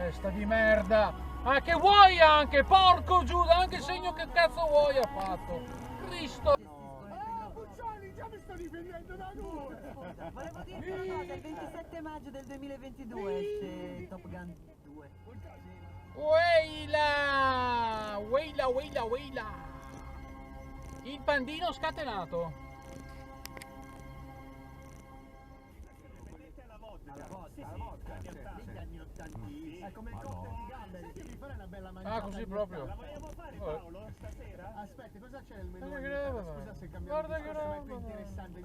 Testa di merda! Ah, che vuoi anche? Porco Giuda, anche segno che cazzo vuoi ha fatto! Cristo! Puccioni, già mi sto difendendo da due! Volevo dirti una cosa, il 27 maggio del 2022 esce Top Gun 2. Weila! Weila, weila, weila! Il pandino scatenato! Alla vodka, degli anni 80. È come il cocktail di gamberi. Senti, mi fare una bella mangiata. Ah, così proprio. La vogliamo fare, Paolo, stasera? Aspetta, cosa c'è nel menù? Guarda che roba. Scusa se cambiamo Guarda di che discorso, ma è più roba. interessante.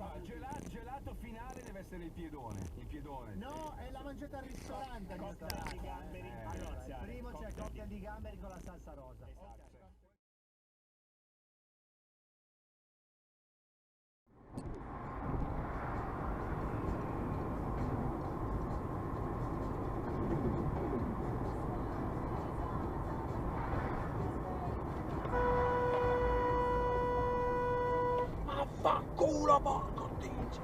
Gelato finale deve essere il piedone. Il piedone. No, è la mangiata al ristorante. Cocktail di gamberi. Allora, il primo c'è il cocktail di gamberi con la salsa rosa. Vaffanculo, porco dice!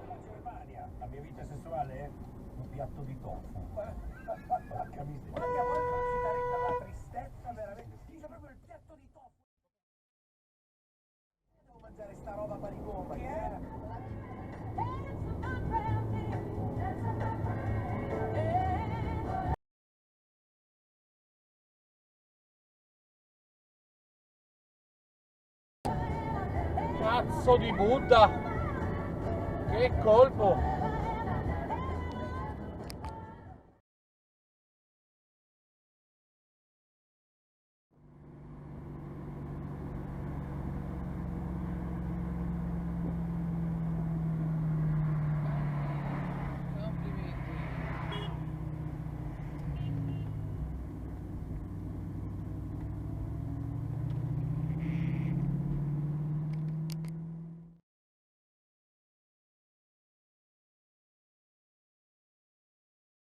La Germania, la mia vita sessuale è un piatto di tofu. Porca miseria. Andiamo anche a citare per la tristezza, veramente. Dice proprio il piatto di tofu. Devo mangiare sta roba parigomba. Che è? Cazzo di Buddha! Che colpo!